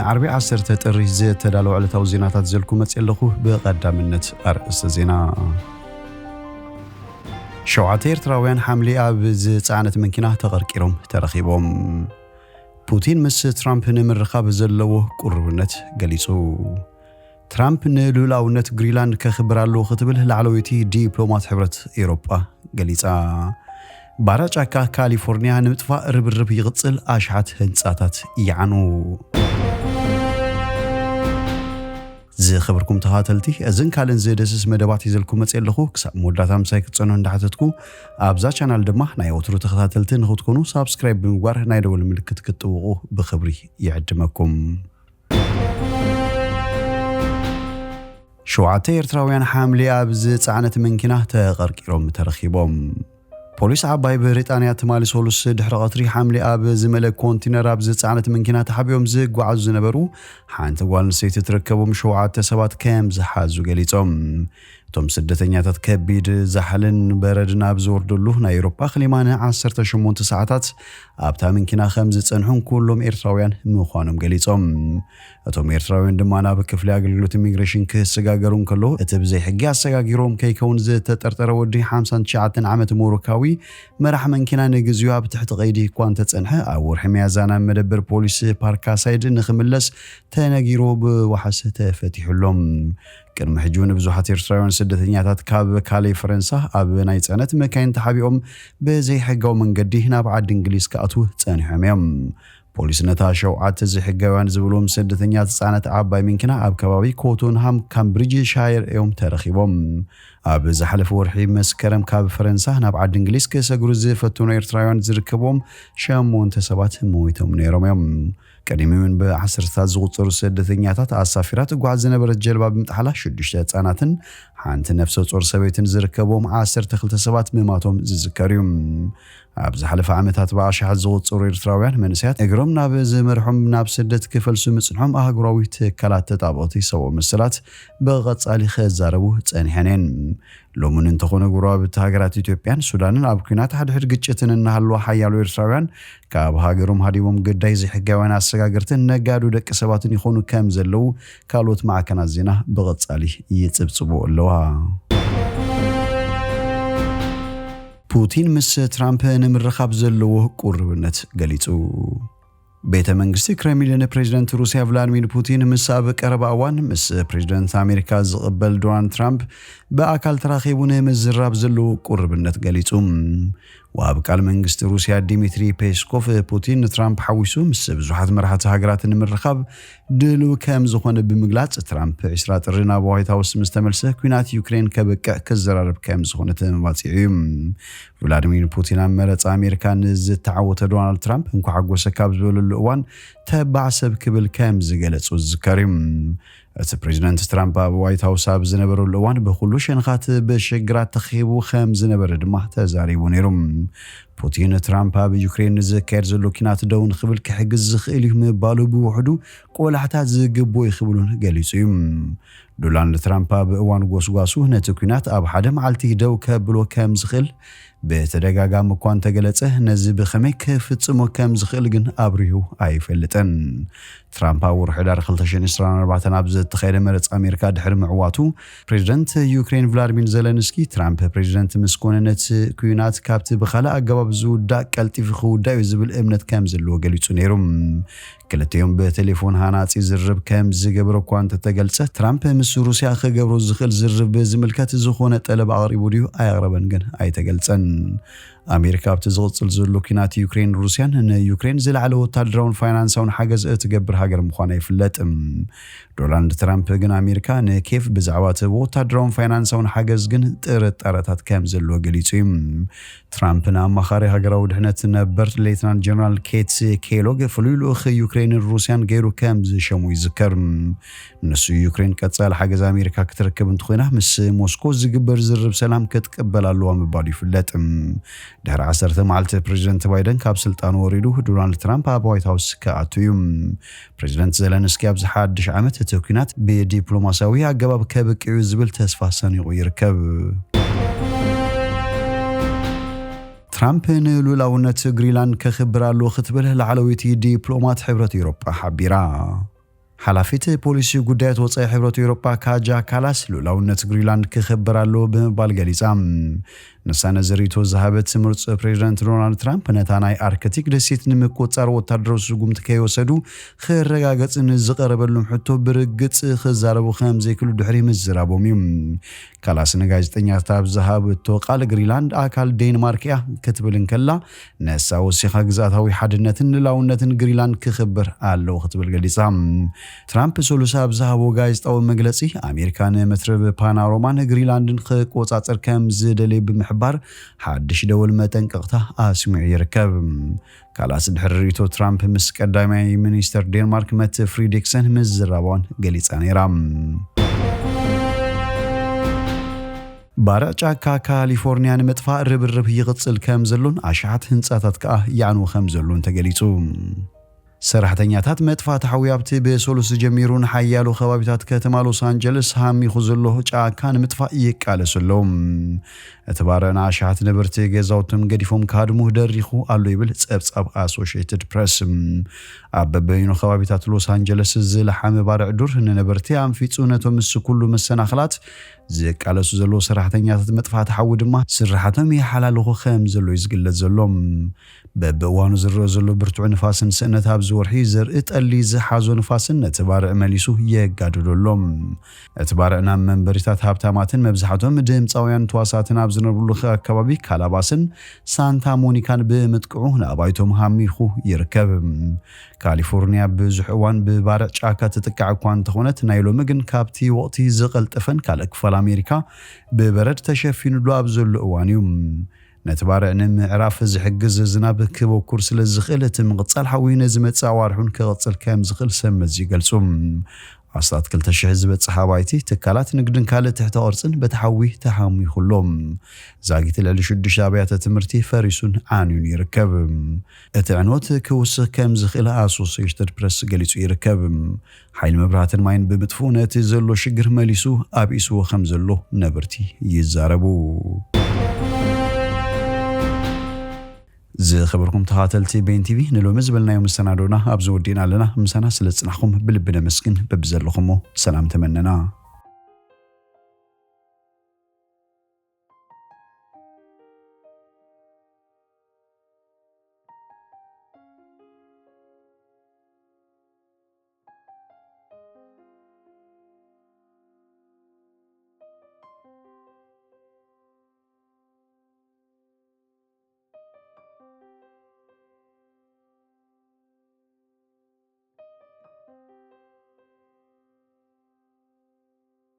عربي 10 ጥሪ ዝተዳለወ ዕለታዊ ዜናታት ዘልኩ መጽለኹ በቀዳምነት አርእስተ ዜና ሸውዓተ ኤርትራውያን ሐምሌ ኣብ ዝጻዕነት መኪና ተቀርቂሮም ተረኺቦም ፑቲን ምስ ትራምፕ ንምርኻብ ዘለዎ ቁርብነት ገሊጹ ትራምፕ ንሉላውነት ግሪንላንድ ከኽብራሉ ክትብል ላዕለወይቲ ዲፕሎማት ሕብረት ኤውሮጳ ገሊጻ ባራጫካ ካሊፎርኒያ ንምጥፋእ ርብርብ ይቕጽል ኣሽሓት ህንጻታት ይዓኑ ዝኽብርኩም ተኸታተልቲ እዝን ካልን ዝደስስ መደባት ይዘልኩም መጽለኹ ክሳብ መወዳእታ ምሳይ ክትጸኑ እንዳሕተትኩ ኣብዛ ቻናል ድማ ናይ ወትሩ ተኸታተልቲ ንኽትኮኑ ሳብስክራይብ ብምግባር ናይ ደወል ምልክት ክትጥውቁ ብኽብሪ ይዕድመኩም ሸውዓተ ኤርትራውያን ሐምሌ ኣብ ዝጻዕነት መኪና ተቀርቂሮም ተረኺቦም ፖሊስ ዓባይ ብሪጣንያ ተማሊሶሉስ ድሕሪ ቀትሪ ሐምሌ ኣብ ዝመለ ኮንቲነር ኣብ ዝጻዕነት መኪና ተሓቢኦም ዝጓዓዙ ዝነበሩ ሓንቲ ጓል ኣንስተይቲ ትርከቦም ሸውዓተ ሰባት ከም ዝሓዙ ገሊጾም ቶም ስደተኛታት ከቢድ ዛሕልን በረድን ኣብ ዝወርደሉ ናይ ኤውሮፓ ክሊማን 18 ሰዓታት ኣብታ መኪና ከም ዝጸንሑን ኩሎም ኤርትራውያን ምዃኖም ገሊጾም እቶም ኤርትራውያን ድማ ናብ ክፍሊ ኣገልግሎት ኢሚግሬሽን ክሰጋገሩ ከለዉ እቲ ብዘይ ሕጊ ኣሰጋጊሮም ከይከውን ዝተጠርጠረ ወዲ 59 ዓመት ሞሮካዊ መራሕ መኪና ንግዚኡ ኣብ ትሕቲ ቀይዲ እኳ እንተጸንሐ ኣብ ወርሒ ሚያዝያ ናብ መደበር ፖሊስ ፓርካሳይድ ንኽምለስ ተነጊሩ ብዋሕስ ተፈቲሑሎም ቅድሚ ሕጂ ብዙሓት ኤርትራውያን ስደተኛታት ካብ ካሌይ ፈረንሳ ኣብ ናይ ጽዕነት መካይን ተሓቢኦም ብዘይ ሕጋዊ መንገዲ ናብ ዓዲ እንግሊዝ ከኣትዉ ጸኒሖም እዮም ፖሊስ ነታ ሸውዓተ ዘይሕጋውያን ዝብሎም ስደተኛታት ጽዕነት ዓባይ መኪና ኣብ ከባቢ ኮቶንሃም ካምብሪጅ ሻየር እዮም ተረኺቦም ኣብ ዝሓለፈ ወርሒ መስከረም ካብ ፈረንሳ ናብ ዓዲ እንግሊዝ ክሰግሩ ዝፈተኑ ኤርትራውያን ዝርከቦም 8 ሰባት ሞይቶም ነይሮም እዮም ቀዲሚውን በ10 ዝቁጠሩ ስደተኛታት ኣሳፊራት ጓዓዝ ዝነበረት ጀልባ ብምጥሓላ 6 ህጻናትን ሓንቲ ነፍሰ ጡር ሰበይትን ዝርከቦም 12 ሰባት ምማቶም ዝዝከሩ ኣብ ዝሓለፈ ዓመታት በኣሽሓት ዝቁጠሩ ኤርትራውያን መንእሰያት እግሮም ናብ ዝመርሖም ናብ ስደት ክፈልሱ ምጽንሖም ኣህጉራዊ ትካላት ተጣበቕቲ ሰብኣዊ መሰላት ብቐጻሊ ክዛረቡ ጸኒሐን ሎሙን እንተኾነ ጉራብቲ ሃገራት ኢትዮጵያን ሱዳንን ኣብ ኩናት ሓድሕድ ግጭትን እናሃለዋ ሓያሎ ኤርትራውያን ካብ ሃገሮም ሃዲቦም ግዳይ ዘይሕጋውያን ኣሰጋግርትን ነጋዱ ደቂ ሰባትን ይኾኑ ከም ዘለው ካልኦት ማዕከናት ዜና ብቐጻሊ ይጽብጽቡ ኣለዋ ፑቲን ምስ ትራምፕ ንምርኻብ ዘለዎ ቁርብነት ገሊጹ ቤተ መንግስቲ ክሬምሊን ፕሬዝዳንት ሩሲያ ቭላድሚር ፑቲን ምስ ኣብ ቀረባ እዋን ምስ ፕሬዝዳንት ኣሜሪካ ዝቕበል ዶናልድ ትራምፕ በኣካል ተራኺቡ ንምዝራብ ዘለዎ ቁርብነት ገሊጹ ወኣብ ቃል መንግስቲ ሩሲያ ዲሚትሪ ፔስኮቭ ፑቲን ትራምፕ ሓዊሱ ምስ ብዙሓት መራሕቲ ሃገራት ንምርኻብ ድልው ከም ዝኾነ ብምግላጽ ትራምፕ 20 ጥሪ ናብ ዋይት ሃውስ ምስ ተመልሰ ኩናት ዩክሬን ከበቅዕ ክዘራረብ ከም ዝኾነ ተመባፂዑ እዩ ቭላድሚር ፑቲን ኣብ መረፃ ኣሜሪካ ንዝተዓወተ ዶናልድ ትራምፕ እንኳ ሓጎሰ ካብ ዝበለሉ እዋን ተባዕ ሰብ ክብል ከም ዝገለጹ ዝዝከር እዩ እቲ ፕሬዝዳንት ትራምፕ ኣብ ዋይት ሃውስ ኣብ ዝነበረሉ እዋን ብኩሉ ሸንኻት ብሽግራት ተኺቡ ከም ዝነበረ ድማ ተዛሪቡ ነይሩ ፑቲን ትራምፕ ኣብ ዩክሬን ዝካየድ ዘሎ ኩናት ደው ንኽብል ክሕግዝ ዝኽእል እዩ ምባሉ ብውሕዱ ቆላሕታት ዝግቦ ይኽብሉን ገሊጹ እዩ ዶናልድ ትራምፕ ኣብ እዋን ጎስጓሱ ነቲ ኩናት ኣብ ሓደ መዓልቲ ደው ከብሎ ከም ዝኽእል በተደጋጋሚ እኳ እንተገለጸ ነዚ ብኸመይ ክፍጽሞ ከም ዝኽእል ግን ኣብሪሁ ኣይፈልጥን ትራምፕ ኣብ ወርሒ ዳር 2024 ኣብ ዝተኻየደ መረፃ ኣሜሪካ ድሕሪ ምዕዋቱ ፕሬዝዳንት ዩክሬን ቭላድሚር ዘለንስኪ ትራምፕ ፕሬዝዳንት ምስ ኮነ ነቲ ኩናት ካብቲ ብኻልእ ኣገባብ ዝውዳእ ቀልጢፉ ክውዳእ እዩ ዝብል እምነት ከም ዘለዎ ገሊጹ ነይሩ ክልቲኦም በቴሌፎን ሃናጺ ዝርብ ከም ዝገብሮ እኳ እንተተገልጸ ትራምፕ ምስ ሩስያ ክገብሮ ዝኽእል ዝርብ ዝምልከት ዝኾነ ጠለብ ኣቕሪቡ ድዩ ኣየቕረበን ግን ኣይተገልጸን ኣሜሪካ ኣብቲ ዝቕጽል ዘሎ ኩናት ዩክሬን ሩስያን ንዩክሬን ዝለዓለ ወታደራውን ፋይናንሳውን ሓገዝ እትገብር ሃገር ምዃና ይፍለጥ ዶናልድ ትራምፕ ግን ኣሜሪካ ንኬፍ ብዛዕባ እቲ ወታደራውን ፋይናንሳውን ሓገዝ ግን ጥርጣረታት ከም ዘለዎ ገሊጹ እዩ ትራምፕ ንኣማኻሪ ሃገራዊ ድሕነት ነበር ሌትናንት ጀነራል ኬት ኬሎግ ፍሉይ ልኡኽ ዩክሬንን ሩስያን ገይሩ ከም ዝሸሙ ይዝከር ንሱ ዩክሬን ቀጻሊ ሓገዝ ኣሜሪካ ክትረክብ እንትኾይና ምስ ሞስኮ ዝግበር ዝርብ ሰላም ክትቅበል ኣለዋ ምባሉ ይፍለጥ ድሕሪ 10 መዓልቲ ፕሬዝዳንት ባይደን ካብ ስልጣኑ ወሪዱ ዶናልድ ትራምፕ ኣብ ዋይት ሃውስ ከኣቱ እዩ ፕሬዝዳንት ዘለንስኪ ኣብ ዝሓድሽ ዓመት እቲ ኩናት ብዲፕሎማስያዊ ኣገባብ ከበቅዕ ዝብል ተስፋ ሰኒቑ ይርከብ ትራምፕ ንሉላውነት ግሪንላንድ ከኽብራሉ ክትብል ላዕለወይቲ ዲፕሎማት ሕብረት ኤውሮጳ ሓቢራ ሓላፊት ፖሊሲ ጉዳያት ወጻኢ ሕብረት ኤውሮጳ ካጃ ካላስ ሉዓላውነት ግሪንላንድ ክኽበር ኣለዎ ብምባል ገሊጻ ንሳነ ዘሪቶ ዝሃበት ምርጽ ፕሬዚደንት ዶናልድ ትራምፕ ነታ ናይ ኣርክቲክ ደሴት ንምቁፅጻር ወታደራዊ ስጉምቲ ከይወሰዱ ክረጋገጽን ዝቐረበሎም ሕቶ ብርግጽ ክዛረቡ ከም ዘይክሉ ድሕሪ ምዝራቦም እዩ ካላስ ንጋዜጠኛታት ዝሃበቶ ቃል ግሪንላንድ ኣካል ዴንማርክ እያ ክትብል እንከላ ነሳ ወሲኻ ግዛታዊ ሓድነትን ሉዓላውነትን ግሪንላንድ ክኽበር ኣለዎ ክትብል ገሊጻ ትራምፕ ሶሉሳ ብዝሃቦ ጋዜጣዊ መግለጺ ኣሜሪካን መትረብ ፓናሮማን ግሪንላንድን ክቆጻጸር ከም ዝደለየ ብምሕባር ሓድሽ ደወል መጠንቀቕታ ኣስሚዑ ይርከብ ካላስ ድሕሪ ሪቶ ትራምፕ ምስ ቀዳማይ ሚኒስተር ዴንማርክ መት ፍሪድሪክሰን ምዝራባውን ገሊጻ ነይራ ባርዕ ጫካ ካሊፎርኒያ ንምጥፋእ ርብርብ ይቕጽል ከም ዘሎን ኣሽሓት ህንጻታት ከዓ ያዕንው ከም ዘሎን ተገሊጹ ሰራሕተኛታት መጥፋት ሓውያብቲ በሶሉስ ጀሚሩን ሓያሉ ከባቢታት ከተማ ሎስ አንጀለስ ሃሚኹ ዘሎ ጫካ ንምጥፋእ ይቃለሰሎም እተባረና አሻት ንብርቲ ገዛውቶም ገዲፎም ካድሙ ደሪኹ አሎ ይብል ጸብጻብ አሶሺየትድ ፕሬስ አበበይኑ ከባቢታት ሎስ አንጀለስ ዝለሓመ ባርዕ ዱር ንንብርቲ አንፊጹ ነቶም ኩሉ መሰናኽላት ዝቃለሱ ዘሎ ሰራሕተኛታት መጥፋት ሓው ድማ ስራሕቶም ይሓላልኹ ከም ዘሎ ይዝግለጽ ዘሎም በበዋኑ ዝረአ ዘሎ ብርቱዕ ንፋስን ስእነት ኣብ ዝወርሒ ዘርኢ ጠሊ ዝሓዞ ንፋስን ነተባርዕ መሊሱ የጋድዶሎም እተባርዕና መንበሪታት ሃብታማትን መብዛሕቶም ድምፃውያን ተዋሳትን ኣብ ዝነብሩሉ ኣከባቢ ካላባስን ሳንታ ሞኒካን ብምጥቅዑ ንኣባይቶም ሃሚኹ ይርከብ ካሊፎርኒያ ብዙሕ እዋን ብባርዕ ጫካ ትጥቃዕ እኳ እንተኾነት ናይ ሎሚ ግን ካብቲ ወቕቲ ዝቐልጠፈን ካልእ ክፋል ኣሜሪካ ብበረድ ተሸፊኑሉ ኣብ ዘሎ እዋን እዩ ነተባርዕ ንምዕራፍ ዝሕግዝ ዝናብ ክበኩር ስለ ዝኽእል እቲ ምቕጻል ሓዊ ነዝመጽእ ኣዋርሑን ክቕጽል ከም ዝኽእል ሰመዝ ይገልጹ ኣስታት 2000 ዝበጽሕ ኣባይቲ ትካላት ንግድን ካልእ ትሕተ ቅርጽን በተሓዊ ተሓሚኹሎም ዛጊት ልዕሊ 6 ኣብያተ ትምህርቲ ፈሪሱን ዓንዩን ይርከብ እቲ ዕንወት ክውስኽ ከም ዝኽእል ኣሶሲየትድ ፕሬስ ገሊጹ ይርከብ ሓይሊ መብራህትን ማይን ብምጥፍኡ ነቲ ዘሎ ሽግር መሊሱ ኣብኢስዎ ከም ዘሎ ነበርቲ ይዛረቡ ዝኸበርኩም ተኸታተልቲ ቤን ቲቪ ንሎሚ ዝበልናዮም መሰናዶና ኣብ ዝወዲና ኣለና ምሳና ስለ ጽናሕኩም ብልቢ ነመስግን በብዘለኹም ሰላም ተመነና